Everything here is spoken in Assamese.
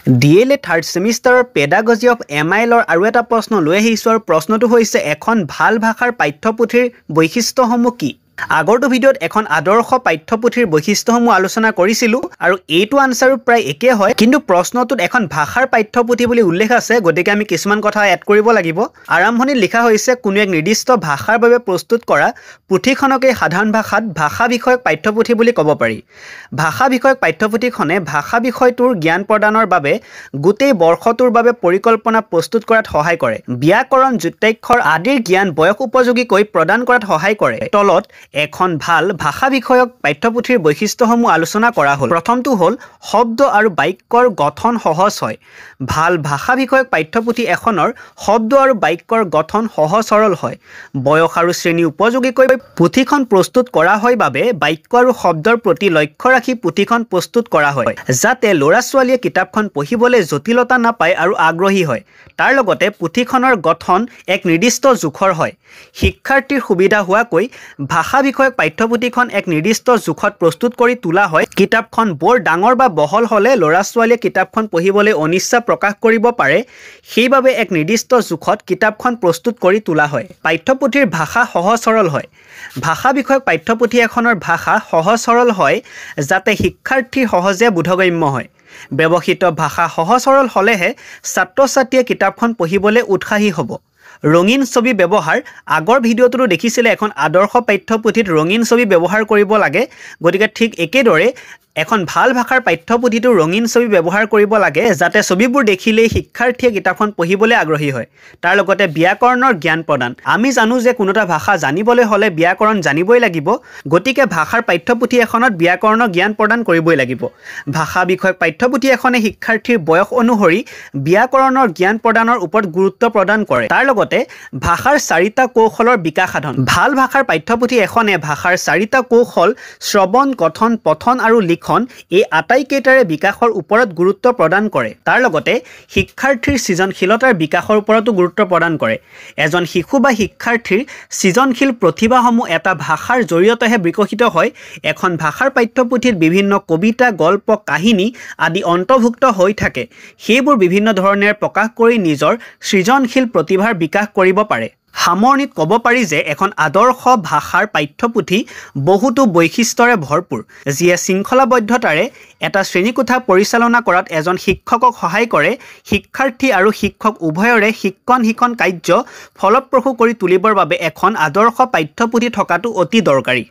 DLA থাৰ্ড ছেমিষ্টাৰৰ পেডাগজি অফ MIL আৰু এটা প্ৰশ্ন লৈ আহিছোঁ আৰু প্ৰশ্নটো হৈছে এখন ভাল ভাষাৰ পাঠ্যপুথিৰ বৈশিষ্ট্যসমূহ কি? আগৰটো ভিডিঅ'ত এখন আদৰ্শ পাঠ্যপুথিৰ বৈশিষ্ট্যসমূহ আলোচনা কৰিছিলোঁ আৰু এইটো আনসাৰো প্ৰায় একে হয়, কিন্তু প্ৰশ্নটোত এখন ভাষাৰ পাঠ্যপুথি বুলি উল্লেখ আছে, গতিকে আমি কিছুমান কথা এড কৰিব লাগিব। আৰম্ভণিত লিখা হৈছে কোনো এক নিৰ্দিষ্ট ভাষাৰ বাবে প্ৰস্তুত কৰা পুথিখনকে সাধাৰণ ভাষাত ভাষা বিষয়ক পাঠ্যপুথি বুলি ক'ব পাৰি। ভাষা বিষয়ক পাঠ্যপুথিখনে ভাষা বিষয়টোৰ জ্ঞান প্ৰদানৰ বাবে গোটেই বৰ্ষটোৰ বাবে পৰিকল্পনা প্ৰস্তুত কৰাত সহায় কৰে। ব্যাকৰণ, যুক্তাক্ষৰ আদিৰ জ্ঞান বয়স উপযোগীকৈ প্ৰদান কৰাত সহায় কৰে। তলত এখন ভাল ভাষা বিষয়ক পাঠ্যপুথিৰ বৈশিষ্ট্যসমূহ আলোচনা কৰা হ'ল। প্ৰথমটো হ'ল শব্দ আৰু বাক্যৰ গঠন সহজ হয়। ভাল ভাষা বিষয়ক পাঠ্যপুথি এখনৰ শব্দ আৰু বাক্যৰ গঠন সহজ সৰল হয়। বয়স আৰু শ্ৰেণী উপযোগীকৈ পুথিখন প্ৰস্তুত কৰা হয় বাবে বাক্য আৰু শব্দৰ প্ৰতি লক্ষ্য ৰাখি পুথিখন প্ৰস্তুত কৰা হয়, যাতে ল'ৰা-ছোৱালীয়ে কিতাপখন পঢ়িবলৈ জটিলতা নাপায় আৰু আগ্ৰহী হয়। তাৰ লগতে পুথিখনৰ গঠন এক নিৰ্দিষ্ট জোখৰ হয়। শিক্ষাৰ্থীৰ সুবিধা হোৱাকৈ ভাষা বিষয়ক পাঠ্যপুথিখন এক নিৰ্দিষ্ট জোখত প্ৰস্তুত কৰি তোলা হয়। কিতাপখন বৰ ডাঙৰ বা বহল হ'লে ল'ৰা-ছোৱালীয়ে কিতাপখন পঢ়িবলৈ অনিচ্ছা প্ৰকাশ কৰিব পাৰে, সেইবাবে এক নিৰ্দিষ্ট জোখত কিতাপখন প্ৰস্তুত কৰি তোলা হয়। পাঠ্যপুথিৰ ভাষা সহজ সৰল হয়। ভাষা বিষয়ক পাঠ্যপুথি এখনৰ ভাষা সহজ সৰল হয় যাতে শিক্ষাৰ্থীৰ সহজে বোধগম্য হয়। ব্যৱহৃত ভাষা সহজ সৰল হ'লেহে ছাত্ৰ-ছাত্ৰীয়ে কিতাপখন পঢ়িবলৈ উৎসাহী হ'ব। ৰঙীন ছবি ব্যৱহাৰ, আগৰ ভিডিঅ'টো দেখিছিলে এখন আদৰ্শ পাঠ্যপুথিত ৰঙীন ছবি ব্যৱহাৰ কৰিব লাগে, গতিকে ঠিক একেদৰে এখন ভাল ভাষাৰ পাঠ্যপুথিটো ৰঙীন ছবি ব্যৱহাৰ কৰিব লাগে যাতে ছবিবোৰ দেখিলেই শিক্ষাৰ্থীয়ে কিতাপখন পঢ়িবলৈ আগ্ৰহী হয়। তাৰ লগতে ব্যাকৰণৰ জ্ঞান প্ৰদান। আমি জানো যে কোনো এটা ভাষা জানিবলৈ হ'লে ব্যাকৰণ জানিবই লাগিব, গতিকে ভাষাৰ পাঠ্যপুথি এখনত ব্যাকৰণৰ জ্ঞান প্ৰদান কৰিবই লাগিব। ভাষা বিষয়ক পাঠ্যপুথি এখনে শিক্ষাৰ্থীৰ বয়স অনুসৰি ব্যাকৰণৰ জ্ঞান প্ৰদানৰ ওপৰত গুৰুত্ব প্ৰদান কৰে। তাৰ লগতে ভাষাৰ 4টা কৌশলৰ বিকাশ সাধন। ভাল ভাষাৰ পাঠ্যপুথি এখনে ভাষাৰ 4টা কৌশল শ্ৰৱণ, কথন, পঠন আৰু এই আটাইকেইটাৰে বিকাশৰ ওপৰত গুৰুত্ব প্ৰদান কৰে। তাৰ লগতে শিক্ষাৰ্থীৰ সৃজনশীলতাৰ বিকাশৰ ওপৰতো গুৰুত্ব প্ৰদান কৰে। এজন শিশু বা শিক্ষাৰ্থীৰ সৃজনশীল প্ৰতিভাসমূহ এটা ভাষাৰ জৰিয়তেহে বিকশিত হয়। এখন ভাষাৰ পাঠ্যপুথিত বিভিন্ন কবিতা, গল্প, কাহিনী আদি অন্তৰ্ভুক্ত হৈ থাকে। সেইবোৰ বিভিন্ন ধৰণেৰে প্ৰকাশ কৰি নিজৰ সৃজনশীল প্ৰতিভাৰ বিকাশ কৰিব পাৰে। সামৰণিত ক'ব পাৰি যে এখন আদৰ্শ ভাষাৰ পাঠ্যপুথি বহুতো বৈশিষ্ট্যৰে ভৰপূৰ, যিয়ে শৃংখলাবদ্ধতাৰে এটা শ্ৰেণীকোঠা পৰিচালনা কৰাত এজন শিক্ষকক সহায় কৰে। শিক্ষাৰ্থী আৰু শিক্ষক উভয়ৰে শিক্ষণ কাৰ্য ফলপ্ৰসূ কৰি তুলিবৰ বাবে এখন আদৰ্শ পাঠ্যপুথি থকাটো অতি দৰকাৰী।